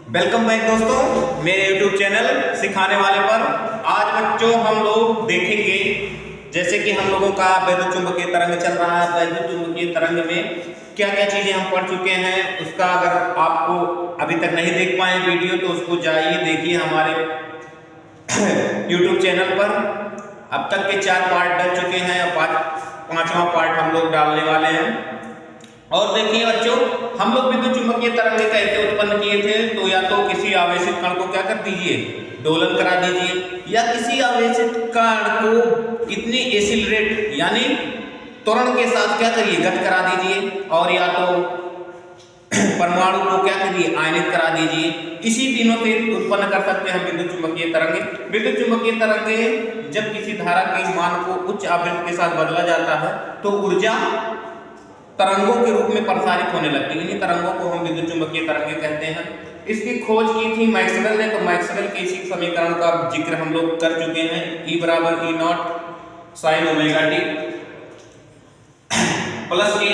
Welcome back दोस्तों मेरे YouTube channel सिखाने वाले पर। आज बच्चों हम लोग देखेंगे जैसे कि हम लोगों का वैद्युत चुंबकीय तरंग चल रहा है। वैद्युत चुंबकीय तरंग में क्या क्या चीजें हम पढ़ चुके हैं, उसका अगर आपको अभी तक नहीं देख पाए वीडियो तो उसको जाइए देखिए हमारे YouTube चैनल पर। अब तक के 4 पार्ट डल चुके हैं, पांचवा पार्ट हम लोग डालने वाले हैं। और देखिए बच्चों, हम लोग विद्युत चुंबकीय तरंग कैसे उत्पन्न किए थे, तो या तो किसी आवेशित कण को क्या कर दीजिए, दोलन करा दीजिए, या किसी आवेशित कण को कितनी एसिलरेट यानी त्वरण के साथ क्या करिए, गत करा दीजिए, और या तो परमाणु को क्या करिए, आयनित करा दीजिए। इसी तीनों से उत्पन्न कर सकते हैं विद्युत चुंबकीय तरंगे। विद्युत चुंबकीय तरंगे जब किसी धारा के मान को उच्च आवृत्ति के साथ बदला जाता है तो ऊर्जा तरंगों के रूप में प्रसारित होने लगती है। इन्हीं तरंगों को हम विद्युत चुंबकीय तरंगे कहते हैं। इसकी खोज की थी मैक्सवेल ने, तो मैक्सवेल के इसी समीकरण का जिक्र हम लोग कर चुके हैं, E बराबर E0 sin omega T plus के।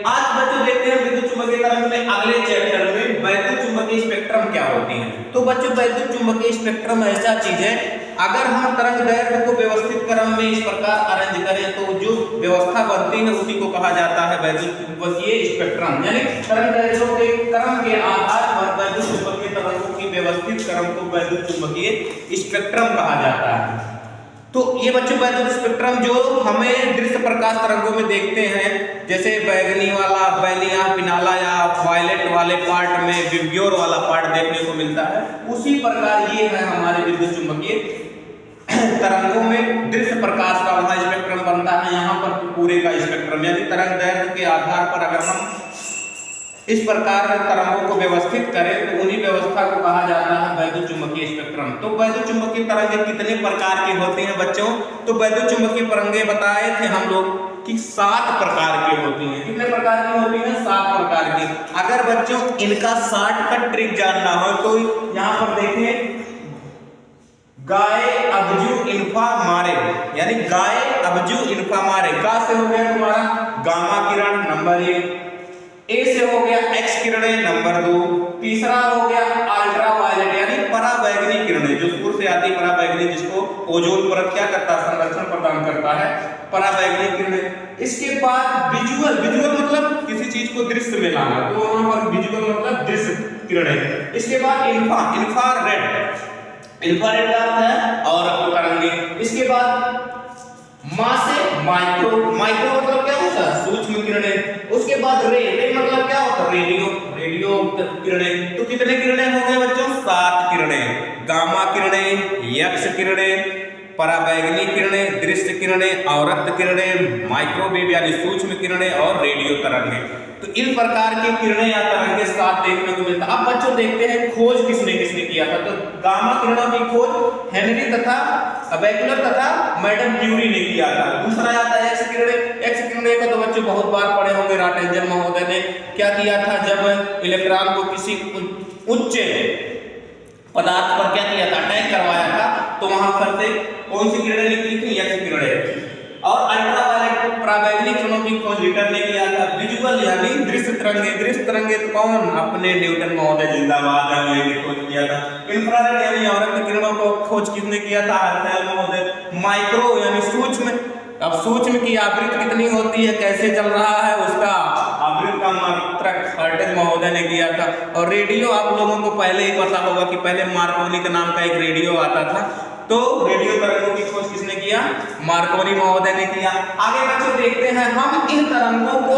आज बच्चों देखते हैं विद्युत चुंबकीय तरंग में अगले चैप्टर में वैद्युत चुंबकीय स्पेक्ट्रम क्या होती है। तो बच्चों वैद्युत चुंबकीय स्पेक्ट्रम ऐसा चीज है, अगर हम तरंग दैर्घ्य को व्यवस्थित क्रम में इस प्रकार अरेंज करें तो जो व्यवस्था बनती है उसी को कहा जाता है वैद्युत चुंबकीय स्पेक्ट्रम। यानी तरंग दैर्घ्यों के क्रम के आधार पर वैद्युत चुंबकीय तरंगों की व्यवस्थित क्रम को वैद्युत चुंबकीय स्पेक्ट्रम कहा जाता है। तो ये बच्चों वैद्युत स्पेक्ट्रम जो हमें दृश्य प्रकाश तरंगों में देखते हैं, जैसे बैगनी वाला, बैलिया, पिनाला या वायलेट वाले पार्ट में विब्ग्योर वाला पार्ट देखने को मिलता है, उसी प्रकार ये है हमारे विद्युत चुंबकीय तरंगों में दृश्य प्रकाश का वहां स्पेक्ट्रम बनता है। यहाँ पर पूरे का स्पेक्ट्रम यानी तरंग दैर्घ्य के आधार पर अगर हम इस प्रकार तरंगों को व्यवस्थित करें तो उन्हीं व्यवस्था को कहा जाता है वैद्युत चुंबकीय स्पेक्ट्रम। तो वैद्युत चुंबकीय तरंगे कितने प्रकार की होती हैं बच्चों, तो वैद्युत चुंबकीय तरंगे बताए थे हम लोग कि 7 प्रकार की होती हैं। कितने प्रकार की होती हैं? 7 प्रकार की। अगर बच्चों इनका शॉर्टकट ट्रिक जानना हो तो यहाँ पर देखिए, गाय अबजू इन्फा मारे, यानी गाय अबजू इन्फा मारे। का से हो गया तुम्हारा गामा किरण नंबर 1, ए से हो गया एक्स किरणें नंबर 2, तीसरा हो गया अल्ट्रावायलेट यानी पराबैंगनी किरणें, जो सूर्य से आती पराबैंगनी, जिसको ओजोन परत क्या करता है, संरक्षण प्रदान करता है, पराबैंगनी किरणें। इसके बाद विजुअल, विजुअल मतलब किसी चीज को दृश्य में लाना, तो वहां पर विजुअल मतलब दृश्य किरणें। इसके बाद इन्फा, इन्फ्रारेड, इन्फ्रारेड का अर्थ है और तरंगे। इसके बाद मां से माइक्रो, माइक्रो मतलब क्या होता है, सूक्ष्म किरणें। उसके बाद रे, रे मतलब क्या होता है, रेडियो, रेडियो किरणें। तो कितने किरणें हो गए बच्चों? 7 किरणें। गामा किरणें, एक्स किरणें, पराबैंगनी किरणें, दृश्य किरणें, अवरक्त किरणें, माइक्रोवेव यानी सूक्ष्म किरणें और रेडियो तरंगे। तो इन प्रकार की किरणें या तरंगे 7 देखने को मिलता है। अब बच्चों देखते हैं खोज किसने किसने किया था। तो गामा किरणों की खोज हेनरी तथा बेकलर तथा मैडम क्यूरी ने किया था। दूसरा आता है एक्स किरणें। एक्स किरणें का तो बच्चों बहुत बार पढ़े होंगे, राटेंजर महोदय ने क्या किया था, जब इलेक्ट्रॉन को किसी उच्च पदार्थ पर क्या किया था, अटैक करवाया था, तो वहां पर से कौन सी किरणें निकली थी, एक्स किरणें। और अल्ट्रावायलेट पराबैंगनी किरणों की खोज रिटर ने किया था। विजुअल यानी दृश्य तरंगे, दृश्य तरंगे तो कौन, अपने न्यूटन महोदय जिंदाबाद है, उन्होंने खोज किया था। इंफ्रारेड यानी अवरक्त किरणों को खोज किसने किया था, हर्शेल महोदय। माइक्रो यानी सूक्ष्म, अब सूक्ष्म की आवृत्ति कितनी होती है, कैसे चल रहा है उसका आवृत्ति का मात्रक हर्शेल महोदय ने किया था। और रेडियो आप लोगों को पहले ही पता होगा कि पहले मार्कोनी के नाम का एक रेडियो आता था, तो रेडियो तरंगों की खोज किसने किया, मार्कोनी महोदय ने किया। आगे बच्चों देखते हैं हम इन तरंगों को,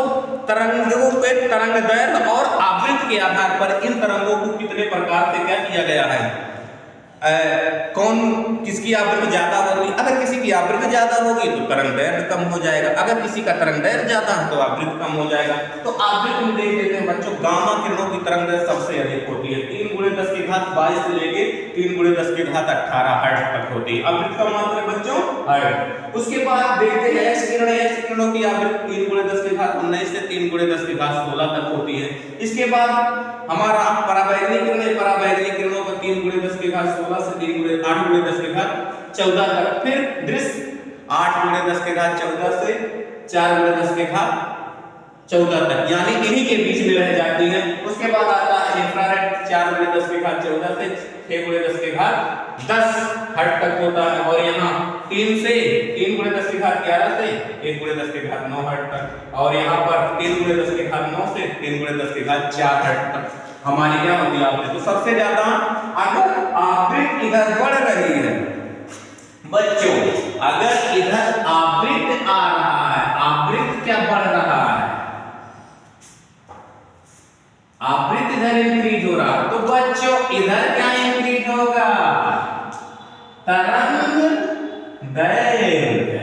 तरंगों के तरंग दैर्घ्य और आवृत्ति के आधार पर इन तरंगों को कितने प्रकार से क्या किया गया है, कौन किसकी आवृत्ति ज्यादा होगी। अगर किसी की आवृत्ति ज्यादा होगी तो तरंग दैर्घ्य कम हो जाएगा, अगर किसी का तरंग दैर्घ्य ज्यादा है तो आवृत्ति कम हो जाएगा। तो आवृत्ति में देख लेते हैं बच्चों, गामा किरणों की तरंग दैर्घ्य सबसे अधिक होती है, 3 × 10⁻22 से लेके 3 × 10�18 हर्ट्ज तक होती है आवृत्ति का मात्रक बच्चों, हर्ट्ज। उसके बाद देखते हैं एक्स किरणें, एक्स किरणों की आवृत्ति 3 × 10⁻19 से 3 × 10⁻16 तक होती है। इसके बाद हमारा पराबैंगनी किरणें, पराबैंगनी किरणों का 3 × 10⁻16 से 8 × 10⁻14 तक। फिर दृश्य 8 × 10⁻14 से 4 × 10⁻14 तक, यानी इन्हीं के बीच में रह जाती है। उसके बाद आता है इंफ्रारेड 4 गुणे 10 की घात 14 से 6 गुणे 10 की घात 10 हर्ट्ज तक होता है। और यहाँ 3 गुणे 10 की घात 11 से 1 गुणे 10 की घात 9 हर्ट्ज तक। और यहाँ पर 3 गुणे 10 की घात 9 से 3 गुणे 10 की घात 4 हर्ट्ज तक हमारी क्या होती है आवृत्ति। तो सबसे ज्यादा अगर आवृत्ति इधर बढ़ रही है बच्चों, अगर इधर आवृत्ति आ रहा है, आवृत्ति क्या बढ़ रहा है, आवृत्ति इधर इंक्रीज हो रहा है, तो बच्चों इधर क्या इंक्रीज होगा, तरंग दैर्घ्य,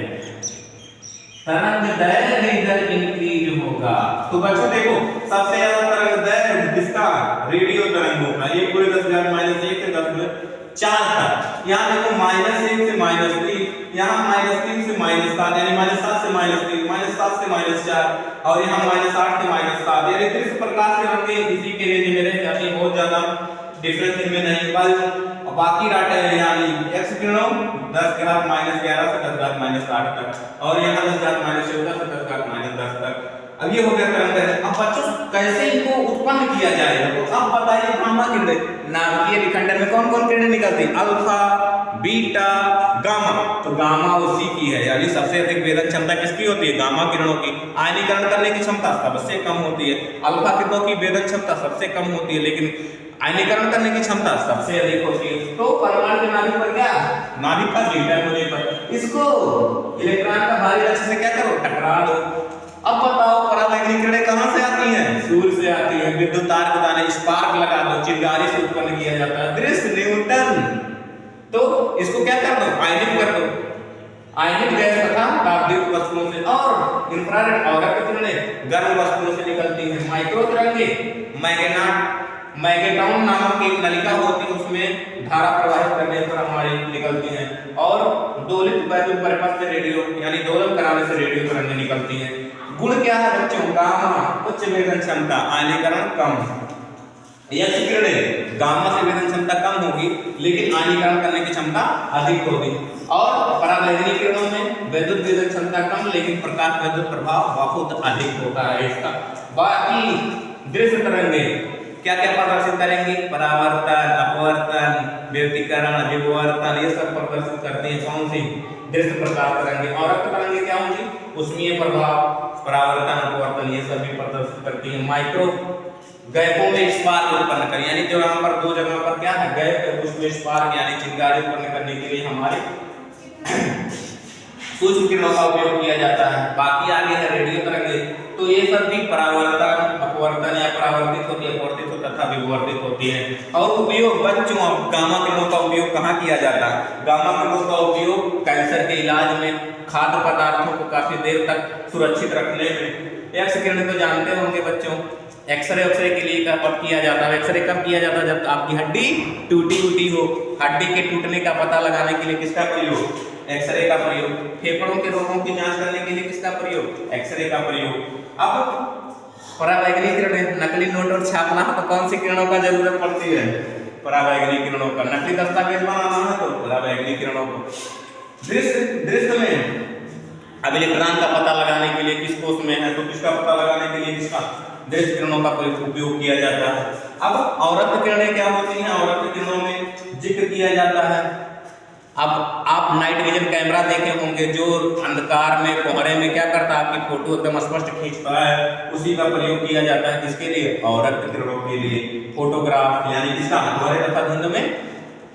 तरंग दैर्घ्य इधर इंक्रीज होगा। तो बच्चों देखो सबसे ज्यादा तरंग दैर्घ्य किसका, रेडियो तरंगों का। 1 गुणे 10 की घात -1 से 10 गुणे 4 तक। यहाँ देखो -1 से -3, यहाँ -3 से -7, यानी -7 से -3, -7 से -4, और यहाँ -8 से -7। यानी दृश्य प्रकाश के रंग इसी के रेंज में रह जाती है, बहुत ज्यादा डिफरेंस इनमें नहीं। बल बाकी डाटा है यानी x किरणों 10 की घात -11 से 10 की घात -8 तक, और यहाँ 10 की घात -14 से 10 की घात -10 तक। अब ये हो गया तरंग दैर्घ्य। अब बच्चों कैसे इनको उत्पन्न किया जाएगा, तो अब बताइए गामा किरणें, नाभिकीय विखंडन में कौन कौन किरणें निकलती, अल्फा, बीटा, गामा। तो गामा उसी की है, यानी सबसे अधिक वेधन क्षमता किसकी होती है, गामा किरणों की। आयनीकरण करने की क्षमता सबसे कम होती है। अल्फा किरणों की वेधन क्षमता सबसे कम होती है, लेकिन आयनीकरण करने की क्षमता सबसे अधिक होती है। तो परमाणु के नाभिक पर क्या, नाभिक का बीटा होने पर इसको इलेक्ट्रॉन का भारी कक्ष से क्या करो, टकरा दो। अब बताओ परावैंगनिक किरणें कहां से आती हैं, सूर्य से आती हैं। विद्युत तार के दाने स्पार्क लगा दो, चिंगारी से उत्पन्न किया जाता है दृश्य न्यूटन। तो इसको क्या कर दो, आयनिक कर दो, आयनिक गैस तथा तापयुक्त वस्तुओं से। और इंफ्रारेड औरत किरणें गर्म वस्तुओं से निकलती हैं। माइक्रो तरंगे मैग्नेटॉन नामक एक नलिका होती है, उसमें धारा प्रवाहित करने पर हमारी निकलती हैं। और दोलित वैद्युत परिपथ से रेडियो यानी दोलन कराने से रेडियो तरंगें निकलती हैं। गुण क्या है बच्चों, गामा उच्च वेधन क्षमता, आयनीकरण कम। एक्स किरणें गामा से वेधन क्षमता कम होगी, लेकिन आयनीकरण करने की क्षमता अधिक होगी। और परावैंगनिक किरणों में वैद्युत वेधन क्षमता कम, लेकिन प्रकाश वैद्युत प्रभाव बहुत अधिक होता है इसका। बाकी दृश्य तरंगें क्या क्या प्रदर्शित करेंगी, परावर्तन, अपवर्तन, व्यतिकरण, विवर्तन, ये सब प्रदर्शित करती हैं। कौन सी, दृश्य प्रकाश तरंगें। और तरंगें क्या होंगी, ऊष्मीय प्रभाव, परावर्तन, अपवर्तन, ये सब भी प्रदर्शित करती हैं। माइक्रो गैपों में स्पार्क उत्पन्न करें, यानी जो यहाँ पर दो जगह पर क्या है गैप है, उसमें स्पार्क यानी चिंगारी उत्पन्न करने के लिए हमारे सूक्ष्म किरणों का उपयोग किया जाता है। बाकी आगे है रेडियो तरंगें, तो ये सब भी परावर्तन, अपवर्तन या परावर्तित होती है, अपवर्तित तथा विवर्तित होती है। और उपयोग बच्चों गामा किरणों का उपयोग कहाँ किया जाता है, गामा किरणों का उपयोग कैंसर के इलाज में, खाद्य पदार्थों को काफी देर तक सुरक्षित रखने में। एक्स किरणें तो जानते होंगे बच्चों, एक्सरे के लिए कब किया जाता है, एक्सरे कब किया जाता है, जब आपकी हड्डी टूटी हो। हड्डी के टूटने का पता लगाने के लिए किसका प्रयोग, एक्सरे का प्रयोग। फेफड़ों के रोगों की जांच करने के लिए किसका प्रयोग, एक्सरे का प्रयोग। अब परावैंगनिक किरणें, नकली नोट और छापना है तो कौन सी किरणों का जरूरत पड़ती है, परावैंगनिक किरणों का। नकली दस्तावेज बनाना है तो परावैंगनिक किरणों को। दृश्य में अब इलेक्ट्रॉन का पता लगाने के लिए किस कोष में है, तो किसका पता लगाने के लिए किसका, दृश्य किरणों का उपयोग किया जाता है। अब औरत किरणें क्या होती हैं, औरत किरणों में जिक्र किया जाता है। अब आप नाइट विजन कैमरा देखे होंगे, जो अंधकार में कोहरे में क्या करता है, आपकी फोटो एकदम स्पष्ट खींचता है, उसी का प्रयोग किया जाता है। किसके लिए, औरत किरणों के लिए। फोटोग्राफ यानी जिसका कोहरे तथा धुंध में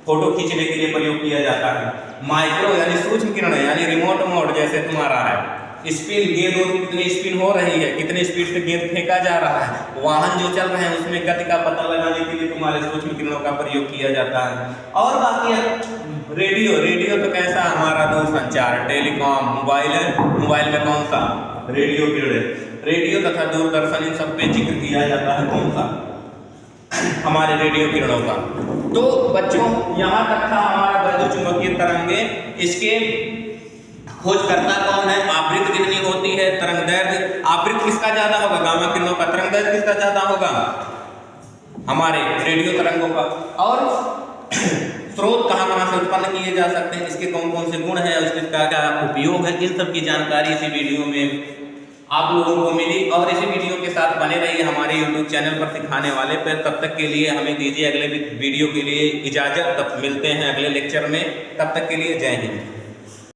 फोटो खींचने के लिए प्रयोग किया जाता है। माइक्रो यानी सूक्ष्म किरणें, यानी रिमोट मोड, जैसे तुम्हारा है स्पिन, गेंद कितनी स्पिन हो रही है, कितने स्पीड से गेंद फेंका जा रहा है, वाहन जो चल रहे हैं उसमें गति का पता लगाने के लिए तुम्हारे सूक्ष्म किरणों का प्रयोग किया जाता है। और बाकी रेडियो तो कैसा हमारा दूरसंचार, टेलीकॉम, मोबाइल में कौन सा, रेडियो किरणें। रेडियो तथा दूरदर्शन इन सब पे जिक्र किया जाता है कौन सा, हमारे रेडियो किरणों का। तो बच्चों यहाँ तक था हमारा वैद्युत चुंबकीय तरंगे। इसके खोजकर्ता कौन है, आवृत्ति कितनी होती है, तरंग दैर्घ्य, आवृत्ति किसका ज्यादा होगा, गामा किरणों का, तरंग दैर्घ्य किसका ज्यादा होगा, हमारे रेडियो तरंगों का। और स्रोत कहाँ से उत्पन्न किए जा सकते हैं, इसके कौन कौन से गुण हैं, उसका क्या उपयोग है, इन सब की जानकारी इसी वीडियो में आप लोगों को मिली। और इसी वीडियो के साथ बने रहिए हमारे यूट्यूब चैनल पर सिखाने वाले पर। तब तक के लिए हमें दीजिए अगले वीडियो के लिए इजाज़त। तब मिलते हैं अगले लेक्चर में, तब तक के लिए जय हिंद।